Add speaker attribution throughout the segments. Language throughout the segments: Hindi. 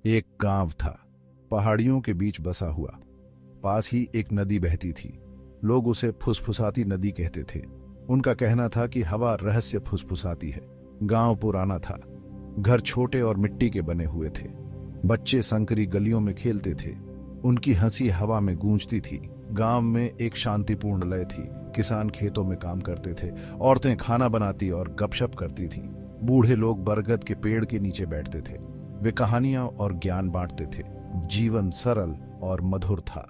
Speaker 1: एक गांव था, पहाड़ियों के बीच बसा हुआ। पास ही एक नदी बहती थी। लोग उसे फुसफुसाती नदी कहते थे। उनका कहना था कि हवा रहस्य फुसफुसाती है। गांव पुराना था, घर छोटे और मिट्टी के बने हुए थे। बच्चे संकरी गलियों में खेलते थे, उनकी हंसी हवा में गूंजती थी। गांव में एक शांतिपूर्ण लय थी। किसान खेतों में काम करते थे, औरतें खाना बनाती और गपशप करती थीं। बूढ़े लोग बरगद के पेड़ के नीचे बैठते थे। वे कहानियां और ज्ञान बांटते थे। जीवन सरल और मधुर था।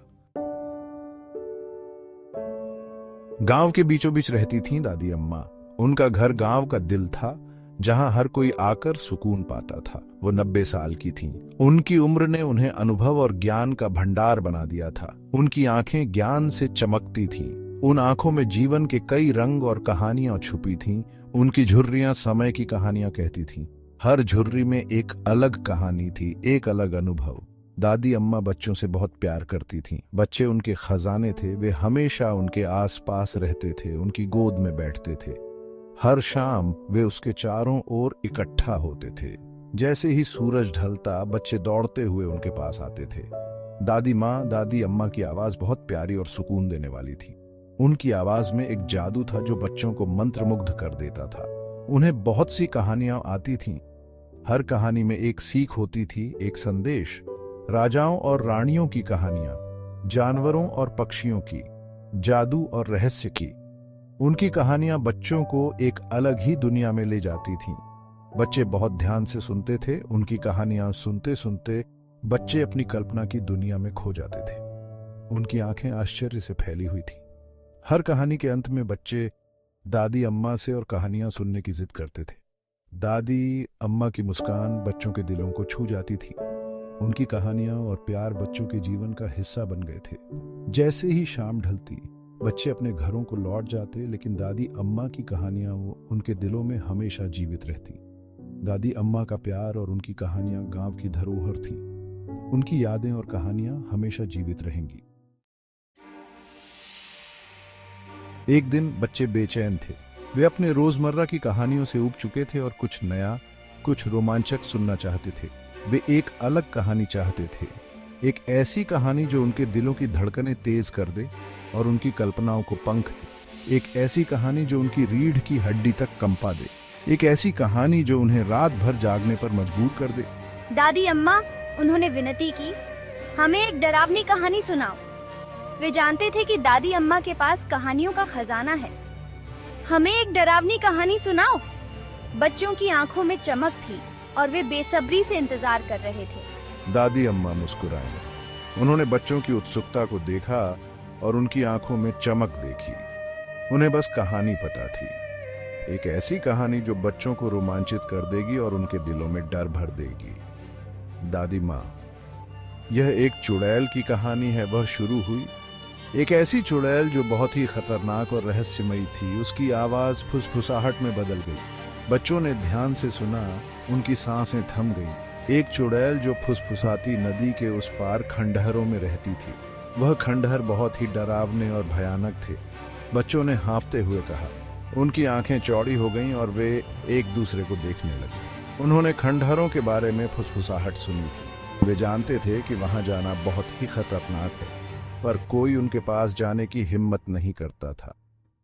Speaker 1: गांव के बीचों बीच रहती थीं दादी अम्मा। उनका घर गांव का दिल था, जहां हर कोई आकर सुकून पाता था। वो 90 साल की थीं। उनकी उम्र ने उन्हें अनुभव और ज्ञान का भंडार बना दिया था। उनकी आंखें ज्ञान से चमकती थीं। उन आंखों में जीवन के कई रंग और कहानियां छुपी थीं। उनकी झुर्रियां समय की कहानियां कहती थीं। हर झुर्री में एक अलग कहानी थी, एक अलग अनुभव। दादी अम्मा बच्चों से बहुत प्यार करती थीं। बच्चे उनके खजाने थे। वे हमेशा उनके आसपास रहते थे, उनकी गोद में बैठते थे। हर शाम वे उसके चारों ओर इकट्ठा होते थे। जैसे ही सूरज ढलता, बच्चे दौड़ते हुए उनके पास आते थे। दादी अम्मा की आवाज बहुत प्यारी और सुकून देने वाली थी। उनकी आवाज में एक जादू था जो बच्चों को मंत्रमुग्ध कर देता था। उन्हें बहुत सी कहानियां आती थीं। हर कहानी में एक सीख होती थी, एक संदेश। राजाओं और रानियों की कहानियां, जानवरों और पक्षियों की, जादू और रहस्य की। उनकी कहानियां बच्चों को एक अलग ही दुनिया में ले जाती थीं। बच्चे बहुत ध्यान से सुनते थे। उनकी कहानियां सुनते सुनते बच्चे अपनी कल्पना की दुनिया में खो जाते थे। उनकी आंखें आश्चर्य से फैली हुई थीं। हर कहानी के अंत में बच्चे दादी अम्मा से और कहानियां सुनने की जिद करते थे। दादी अम्मा की मुस्कान बच्चों के दिलों को छू जाती थी। उनकी कहानियां और प्यार बच्चों के जीवन का हिस्सा बन गए थे। जैसे ही शाम ढलती, बच्चे अपने घरों को लौट जाते, लेकिन दादी अम्मा की कहानियां उनके दिलों में हमेशा जीवित रहती। दादी अम्मा का प्यार और उनकी कहानियां गांव की धरोहर थीं। उनकी यादें और कहानियां हमेशा जीवित रहेंगी। एक दिन बच्चे बेचैन थे। वे अपने रोजमर्रा की कहानियों से ऊब चुके थे और कुछ नया, कुछ रोमांचक सुनना चाहते थे। वे एक अलग कहानी चाहते थे, एक ऐसी कहानी जो उनके दिलों की धड़कनें तेज कर दे और उनकी कल्पनाओं को पंख दे। एक ऐसी कहानी जो उनकी रीढ़ की हड्डी तक कंपा दे। एक ऐसी कहानी जो उन्हें रात भर जागने पर मजबूर कर दे।
Speaker 2: दादी अम्मा, उन्होंने विनती की, हमें एक डरावनी कहानी सुनाओ। वे जानते थे कि दादी अम्मा के पास कहानियों का खजाना है। हमें एक डरावनी कहानी सुनाओ। बच्चों की आंखों में चमक थी और वे बेसब्री से इंतजार कर रहे थे।
Speaker 1: दादी अम्मा मुस्कुराईं। उन्होंने बच्चों की उत्सुकता को देखा और उनकी आंखों में चमक देखी। उन्हें बस कहानी पता थी, एक ऐसी कहानी जो बच्चों को रोमांचित कर देगी और उनके दिलों में डर भर देगी। दादी माँ, यह एक चुड़ैल की कहानी है। वह शुरू हुई, एक ऐसी चुड़ैल जो बहुत ही खतरनाक और रहस्यमयी थी। उसकी आवाज फुसफुसाहट में बदल गई। बच्चों ने ध्यान से सुना, उनकी सांसें थम गईं। एक चुड़ैल जो फुसफुसाती नदी के उस पार खंडहरों में रहती थी। वह खंडहर बहुत ही डरावने और भयानक थे। बच्चों ने हाँफते हुए कहा। उनकी आंखें चौड़ी हो गईं और वे एक दूसरे को देखने लगे। उन्होंने खंडहरों के बारे में फुसफुसाहट सुनी थी। वे जानते थे कि वहां जाना बहुत ही खतरनाक है, पर कोई उनके पास जाने की हिम्मत नहीं करता था।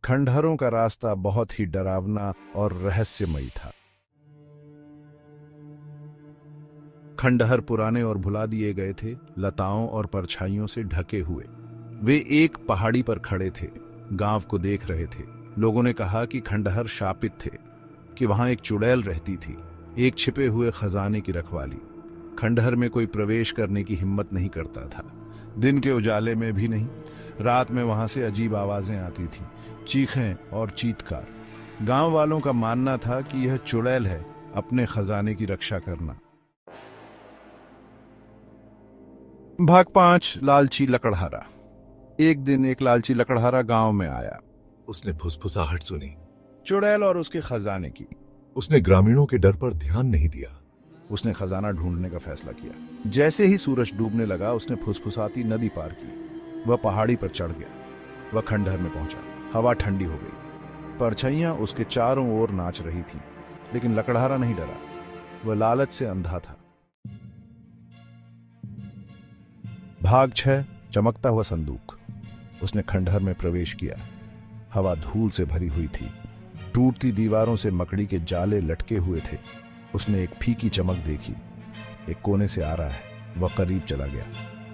Speaker 1: खंडहरों का रास्ता बहुत ही डरावना और रहस्यमयी था। खंडहर पुराने और भुला दिए गए थे, लताओं और परछाइयों से ढके हुए। वे एक पहाड़ी पर खड़े थे, गांव को देख रहे थे। लोगों ने कहा कि खंडहर शापित थे, कि वहां एक चुड़ैल रहती थी, एक छिपे हुए खजाने की रखवाली। खंडहर में कोई प्रवेश करने की हिम्मत नहीं करता था, दिन के उजाले में भी नहीं। रात में वहां से अजीब आवाजें आती थीं, चीखें और चीत्कार। गांव वालों का मानना था कि यह चुड़ैल है, अपने खजाने की रक्षा करना। भाग 5, लालची लकड़हारा। एक दिन एक लालची लकड़हारा गांव में आया।
Speaker 3: उसने फुसफुसाहट सुनी।
Speaker 1: चुड़ैल और उसके खजाने की।
Speaker 3: उसने ग्रामीणों के डर पर ध्यान नहीं दिया।
Speaker 1: उसने खजाना ढूंढने का फैसला किया। जैसे ही सूरज डूबने लगा, उसने फुसफुसाती नदी पार की। वह पहाड़ी पर चढ़ गया। वह खंडहर में पहुंचा। हवा ठंडी हो गई। परछाइयां उसके चारों ओर नाच रही थीं, लेकिन लकड़हारा नहीं डरा। वह लालच से अंधा था। भाग 6 चमकता हुआ संदूक। उसने खंडहर में प्रवेश किया। हवा धूल से भरी हुई थी। टूटती दीवारों से मकड़ी के जाले लटके हुए थे। उसने एक फीकी चमक देखी। एक कोने से आ रहा है। वह करीब चला गया।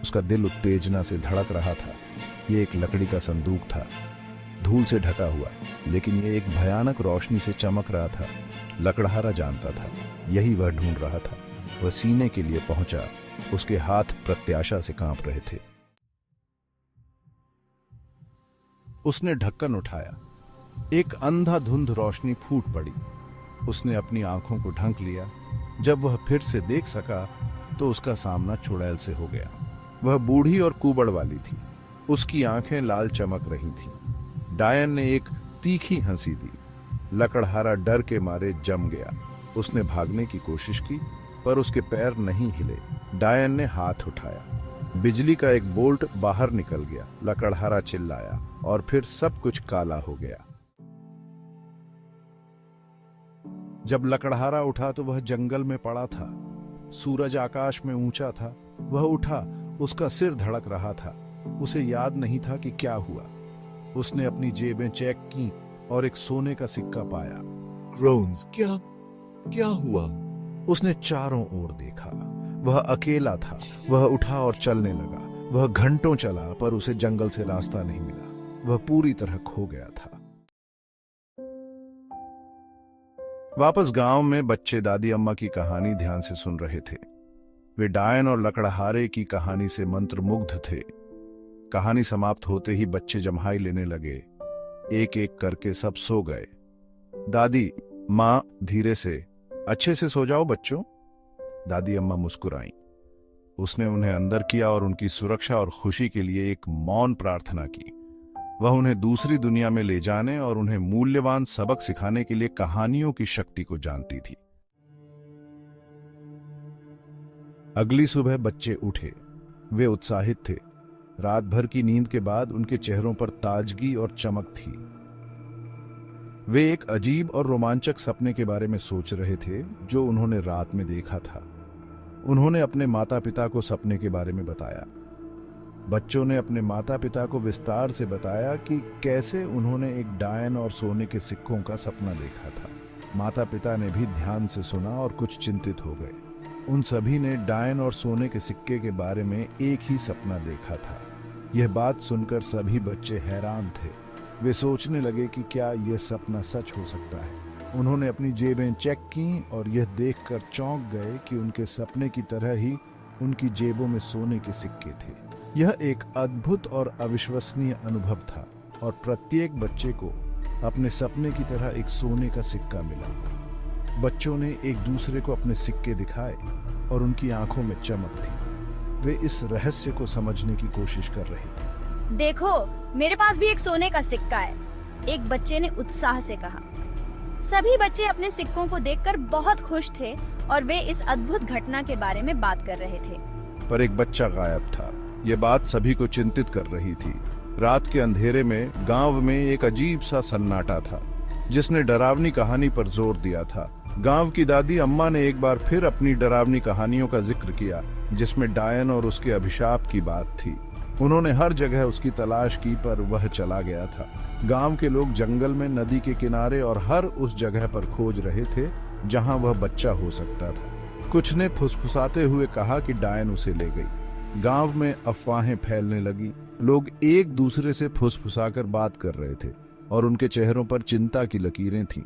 Speaker 1: उसका दिल उत्तेजना से धड़क रहा था। यह एक लकड़ी का संदूक था, धूल से ढका हुआ, लेकिन यह एक भयानक रोशनी से चमक रहा था। लकड़हारा जानता था यही वह ढूंढ रहा था। वह सीने के लिए पहुंचा। उसके हाथ प्रत्याशा से कांप रहे थे। उसने ढक्कन उठाया। एक अंधाधुंध रोशनी फूट पड़ी। उसने अपनी आंखों को ढंक लिया। जब वह फिर से देख सका तो उसका सामना चुड़ैल से हो गया। वह बूढ़ी और कुबड़ वाली थी। उसकी आंखें लाल चमक रही थीं। डायन ने एक तीखी हंसी दी। लकड़हारा डर के मारे जम गया। उसने भागने की कोशिश की, पर उसके पैर नहीं हिले। डायन ने हाथ उठाया। बिजली का एक बोल्ट बाहर निकल गया। लकड़हारा चिल्लाया और फिर सब कुछ काला हो गया। जब लकड़हारा उठा तो वह जंगल में पड़ा था। सूरज आकाश में ऊंचा था। वह उठा। उसका सिर धड़क रहा था। उसे याद नहीं था कि क्या हुआ। उसने अपनी जेबें चेक की और एक सोने का सिक्का पाया।
Speaker 3: ग्रोन्स, क्या हुआ?
Speaker 1: उसने चारों ओर देखा। वह अकेला था। वह उठा और चलने लगा। वह घंटों चला, पर उसे जंगल से रास्ता नहीं मिला। वह पूरी तरह खो गया था। वापस गांव में बच्चे दादी अम्मा की कहानी ध्यान से सुन रहे थे। वे डायन और लकड़हारे की कहानी से मंत्रमुग्ध थे। कहानी समाप्त होते ही बच्चे जम्हाई लेने लगे। एक एक करके सब सो गए। दादी मां धीरे से, अच्छे से सो जाओ बच्चों। दादी अम्मा मुस्कुराईं। उसने उन्हें अंदर किया और उनकी सुरक्षा और खुशी के लिए एक मौन प्रार्थना की। वह उन्हें दूसरी दुनिया में ले जाने और उन्हें मूल्यवान सबक सिखाने के लिए कहानियों की शक्ति को जानती थी। अगली सुबह बच्चे उठे। वे उत्साहित थे। रात भर की नींद के बाद उनके चेहरों पर ताजगी और चमक थी। वे एक अजीब और रोमांचक सपने के बारे में सोच रहे थे जो उन्होंने रात में देखा था। उन्होंने अपने माता पिता को सपने के बारे में बताया। बच्चों ने अपने माता पिता को विस्तार से बताया कि कैसे उन्होंने एक डायन और सोने के सिक्कों का सपना देखा था। माता पिता ने भी ध्यान से सुना और कुछ चिंतित हो गए। उन सभी ने डायन और सोने के सिक्के के बारे में एक ही सपना देखा था। यह बात सुनकर सभी बच्चे हैरान थे। वे सोचने लगे कि क्या यह सपना सच हो सकता है। उन्होंने अपनी जेबें चेक की और यह देखकर चौंक गए कि उनके सपने की तरह ही उनकी जेबों में सोने के सिक्के थे। यह एक अद्भुत और अविश्वसनीय अनुभव था और प्रत्येक बच्चे को अपने सपने की तरह एक सोने का सिक्का मिला। बच्चों ने एक दूसरे को अपने सिक्के दिखाए और उनकी आंखों में चमक थी। वे इस रहस्य को समझने की कोशिश कर रहे थे।
Speaker 2: देखो, मेरे पास भी एक सोने का सिक्का है, एक बच्चे ने उत्साह से कहा। सभी बच्चे अपने सिक्कों को देखकर बहुत खुश थे और वे इस अद्भुत घटना के बारे में बात कर रहे थे।
Speaker 1: पर एक बच्चा गायब था। यह बात सभी को चिंतित कर रही थी। रात के अंधेरे में गांव में एक अजीब सा सन्नाटा था जिसने डरावनी कहानी पर जोर दिया था। गांव की दादी अम्मा ने एक बार फिर अपनी डरावनी कहानियों का जिक्र किया जिसमें डायन और उसके अभिशाप की बात थी। उन्होंने हर जगह उसकी तलाश की, पर वह चला गया था। गांव के लोग जंगल में, नदी के किनारे और हर उस जगह पर खोज रहे थे जहां वह बच्चा हो सकता था। कुछ ने फुसफुसाते हुए कहा कि डायन उसे ले गई। गांव में अफवाहें फैलने लगी। लोग एक दूसरे से फुसफुसाकर बात कर रहे थे और उनके चेहरों पर चिंता की लकीरें थीं।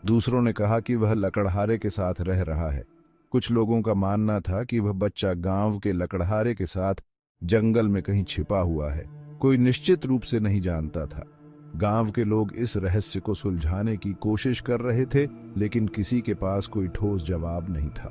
Speaker 1: दूसरों ने कहा कि वह लकड़हारे के साथ रह रहा है। कुछ लोगों का मानना था कि वह बच्चा गांव के लकड़हारे के साथ जंगल में कहीं छिपा हुआ है। कोई निश्चित रूप से नहीं जानता था। गांव के लोग इस रहस्य को सुलझाने की कोशिश कर रहे थे, लेकिन किसी के पास कोई ठोस जवाब नहीं था।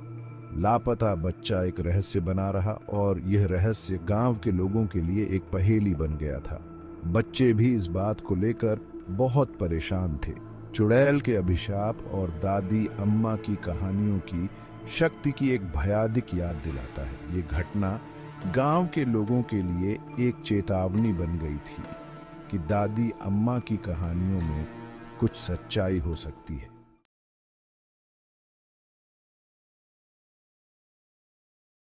Speaker 1: लापता बच्चा एक रहस्य बना रहा और यह रहस्य गांव के लोगों के लिए एक पहेली बन गया था। बच्चे भी इस बात को लेकर बहुत परेशान थे। चुड़ैल के अभिशाप और दादी अम्मा की कहानियों की शक्ति की एक भयानक याद दिलाता है। ये घटना गांव के लोगों के लिए एक चेतावनी बन गई थी कि दादी अम्मा की कहानियों में कुछ सच्चाई हो सकती है।